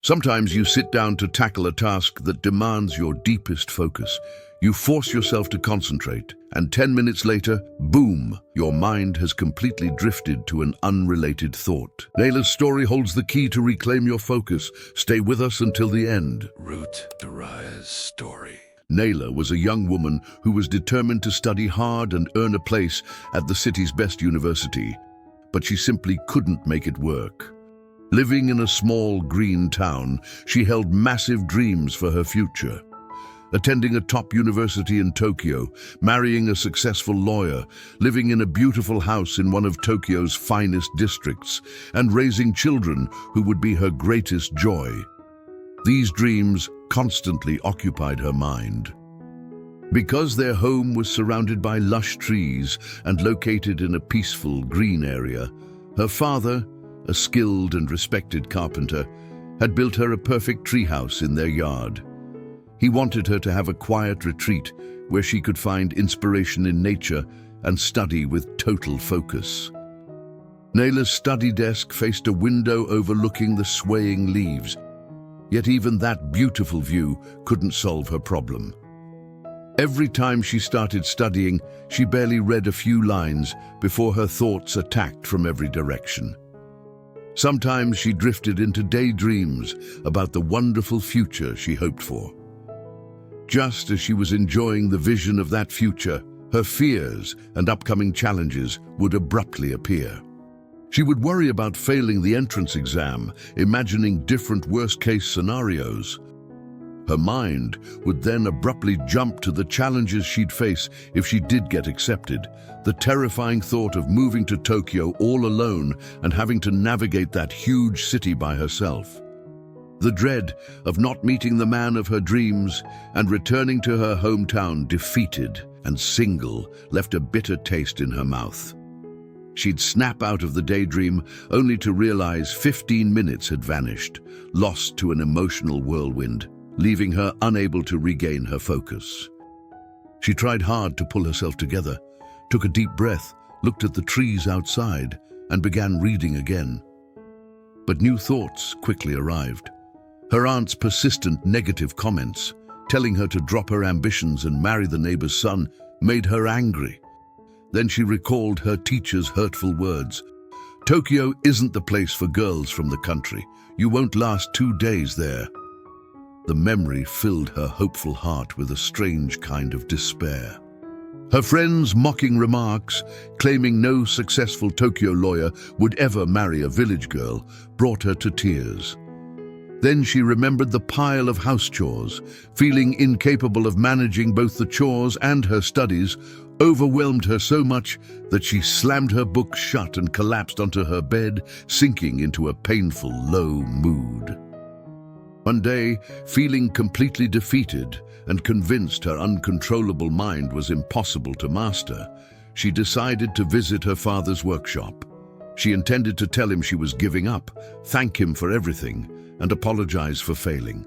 Sometimes you sit down to tackle a task that demands your deepest focus. You force yourself to concentrate, and 10 minutes later, boom, your mind has completely drifted to an unrelated thought. Nayla's story holds the key to reclaim your focus. Stay with us until the end. Root to Rise story. Nayla was a young woman who was determined to study hard and earn a place at the city's best university, but she simply couldn't make it work. Living in a small green town, she held massive dreams for her future. Attending a top university in Tokyo, marrying a successful lawyer, living in a beautiful house in one of Tokyo's finest districts, and raising children who would be her greatest joy. These dreams constantly occupied her mind. Because their home was surrounded by lush trees and located in a peaceful green area, her father, a skilled and respected carpenter, had built her a perfect treehouse in their yard. He wanted her to have a quiet retreat where she could find inspiration in nature and study with total focus. Nayla's study desk faced a window overlooking the swaying leaves, yet even that beautiful view couldn't solve her problem. Every time she started studying, she barely read a few lines before her thoughts attacked from every direction. Sometimes she drifted into daydreams about the wonderful future she hoped for. Just as she was enjoying the vision of that future, her fears and upcoming challenges would abruptly appear. She would worry about failing the entrance exam, imagining different worst-case scenarios. Her mind would then abruptly jump to the challenges she'd face if she did get accepted, the terrifying thought of moving to Tokyo all alone and having to navigate that huge city by herself. The dread of not meeting the man of her dreams and returning to her hometown defeated and single left a bitter taste in her mouth. She'd snap out of the daydream only to realize 15 minutes had vanished, lost to an emotional whirlwind, leaving her unable to regain her focus. She tried hard to pull herself together, took a deep breath, looked at the trees outside, and began reading again. But new thoughts quickly arrived. Her aunt's persistent negative comments, telling her to drop her ambitions and marry the neighbor's son, made her angry. Then she recalled her teacher's hurtful words. "Tokyo isn't the place for girls from the country. You won't last 2 days there." The memory filled her hopeful heart with a strange kind of despair. Her friends' mocking remarks, claiming no successful Tokyo lawyer would ever marry a village girl, brought her to tears. Then she remembered the pile of house chores, feeling incapable of managing both the chores and her studies, overwhelmed her so much that she slammed her book shut and collapsed onto her bed, sinking into a painful, low mood. One day, feeling completely defeated and convinced her uncontrollable mind was impossible to master, she decided to visit her father's workshop. She intended to tell him she was giving up, thank him for everything, and apologize for failing.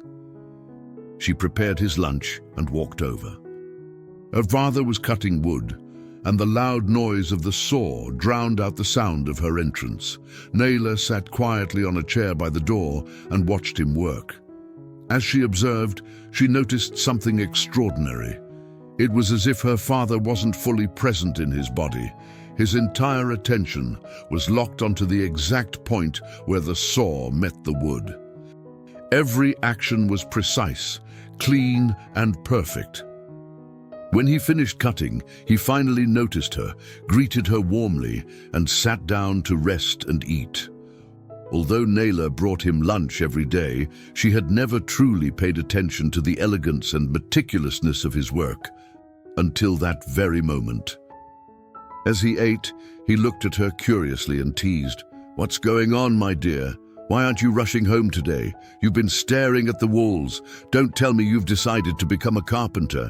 She prepared his lunch and walked over. Her father was cutting wood, and the loud noise of the saw drowned out the sound of her entrance. Nayla sat quietly on a chair by the door and watched him work. As she observed, she noticed something extraordinary. It was as if her father wasn't fully present in his body. His entire attention was locked onto the exact point where the saw met the wood. Every action was precise, clean, and perfect. When he finished cutting, he finally noticed her, greeted her warmly, and sat down to rest and eat. Although Nayla brought him lunch every day, she had never truly paid attention to the elegance and meticulousness of his work, until that very moment. As he ate, he looked at her curiously and teased, "What's going on, my dear? Why aren't you rushing home today? You've been staring at the walls. Don't tell me you've decided to become a carpenter."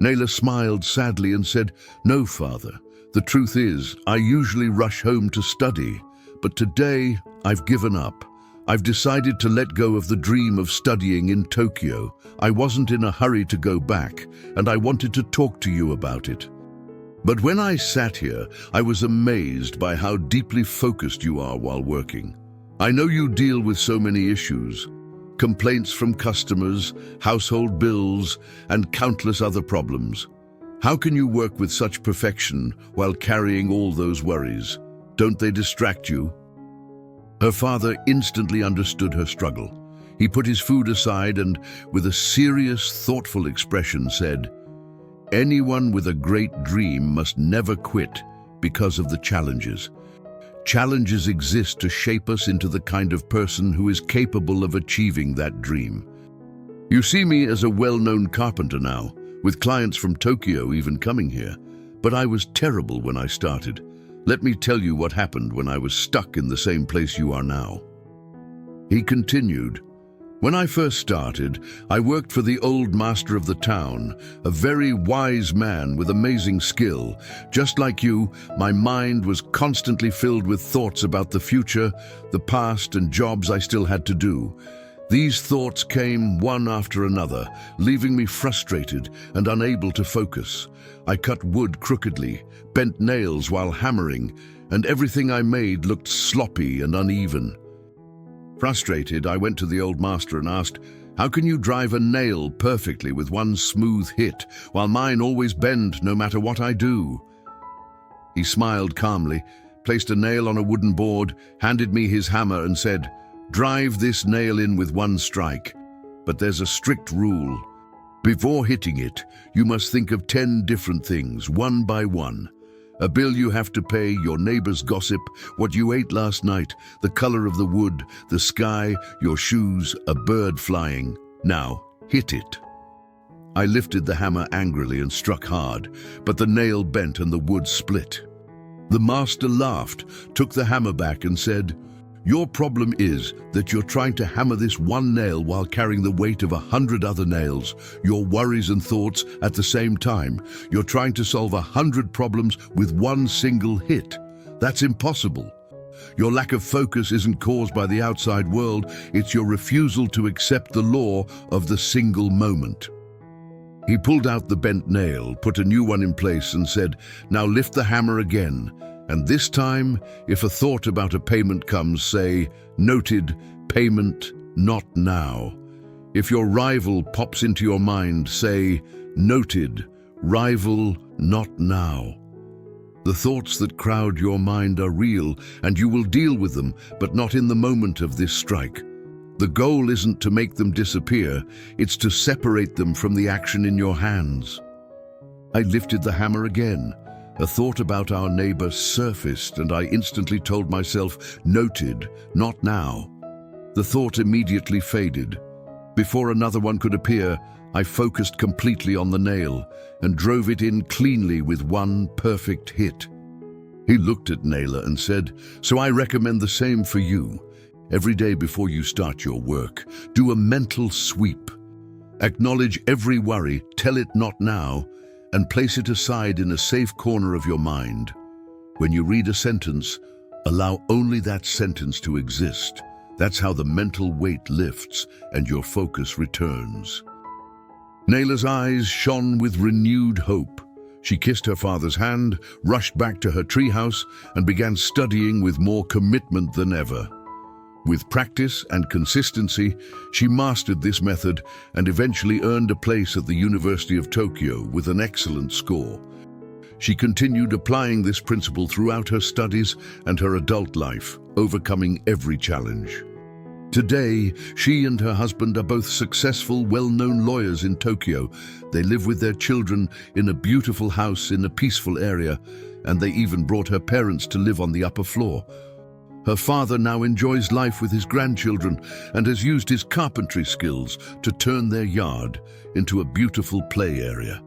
Nayla smiled sadly and said, "No, father. The truth is, I usually rush home to study, but today I've given up. I've decided to let go of the dream of studying in Tokyo. I wasn't in a hurry to go back, and I wanted to talk to you about it. But when I sat here, I was amazed by how deeply focused you are while working. I know you deal with so many issues, complaints from customers, household bills, and countless other problems. How can you work with such perfection while carrying all those worries? Don't they distract you? Her father instantly understood her struggle. He put his food aside and, with a serious, thoughtful expression, said, "Anyone with a great dream must never quit because of the challenges. Challenges exist to shape us into the kind of person who is capable of achieving that dream. You see me as a well-known carpenter now, with clients from Tokyo even coming here. But I was terrible when I started. Let me tell you what happened when I was stuck in the same place you are now." He continued, "When I first started, I worked for the old master of the town, a very wise man with amazing skill. Just like you, my mind was constantly filled with thoughts about the future, the past, and jobs I still had to do. These thoughts came one after another, leaving me frustrated and unable to focus. I cut wood crookedly, bent nails while hammering, and everything I made looked sloppy and uneven. Frustrated, I went to the old master and asked, 'How can you drive a nail perfectly with one smooth hit, while mine always bend no matter what I do?' He smiled calmly, placed a nail on a wooden board, handed me his hammer and said, 'Drive this nail in with one strike. But there's a strict rule. Before hitting it, you must think of 10 different things, one by one. A bill you have to pay, your neighbor's gossip, what you ate last night, the color of the wood, the sky, your shoes, a bird flying. Now, hit it.' I lifted the hammer angrily and struck hard, but the nail bent and the wood split. The master laughed, took the hammer back and said, 'Your problem is that you're trying to hammer this one nail while carrying the weight of 100 other nails, your worries and thoughts at the same time. You're trying to solve 100 problems with one single hit. That's impossible. Your lack of focus isn't caused by the outside world, it's your refusal to accept the law of the single moment.' He pulled out the bent nail, put a new one in place and said, 'Now lift the hammer again. And this time, if a thought about a payment comes, say, noted, payment, not now. If your rival pops into your mind, say, noted, rival, not now. The thoughts that crowd your mind are real, and you will deal with them, but not in the moment of this strike. The goal isn't to make them disappear, it's to separate them from the action in your hands.' I lifted the hammer again. A thought about our neighbor surfaced, and I instantly told myself, noted, not now. The thought immediately faded. Before another one could appear, I focused completely on the nail and drove it in cleanly with one perfect hit. He looked at Nayla and said, 'So I recommend the same for you. Every day before you start your work, do a mental sweep. Acknowledge every worry, tell it not now, and place it aside in a safe corner of your mind. When you read a sentence, allow only that sentence to exist. That's how the mental weight lifts and your focus returns.' Nayla's eyes shone with renewed hope. She kissed her father's hand, rushed back to her treehouse, and began studying with more commitment than ever. With practice and consistency, she mastered this method and eventually earned a place at the University of Tokyo with an excellent score. She continued applying this principle throughout her studies and her adult life, overcoming every challenge. Today, she and her husband are both successful, well-known lawyers in Tokyo. They live with their children in a beautiful house in a peaceful area, and they even brought her parents to live on the upper floor. Her father now enjoys life with his grandchildren and has used his carpentry skills to turn their yard into a beautiful play area.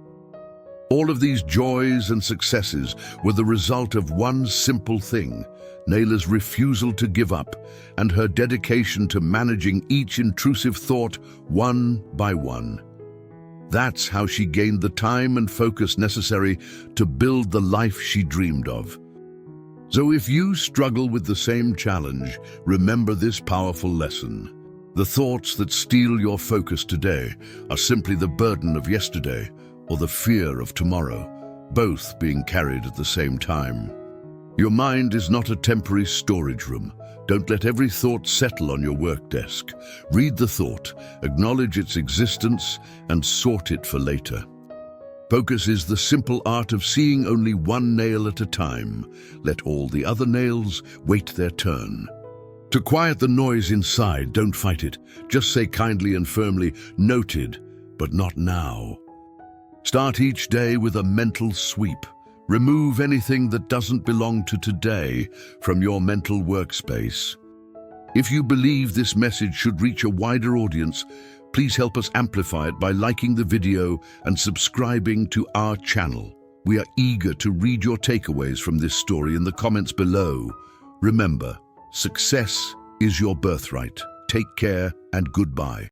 All of these joys and successes were the result of one simple thing: Nayla's refusal to give up and her dedication to managing each intrusive thought one by one. That's how she gained the time and focus necessary to build the life she dreamed of. So if you struggle with the same challenge, remember this powerful lesson. The thoughts that steal your focus today are simply the burden of yesterday or the fear of tomorrow, both being carried at the same time. Your mind is not a temporary storage room. Don't let every thought settle on your work desk. Read the thought, acknowledge its existence, and sort it for later. Focus is the simple art of seeing only one nail at a time. Let all the other nails wait their turn. To quiet the noise inside, don't fight it. Just say kindly and firmly, "Noted, but not now." Start each day with a mental sweep. Remove anything that doesn't belong to today from your mental workspace. If you believe this message should reach a wider audience, please help us amplify it by liking the video and subscribing to our channel. We are eager to read your takeaways from this story in the comments below. Remember, success is your birthright. Take care and goodbye.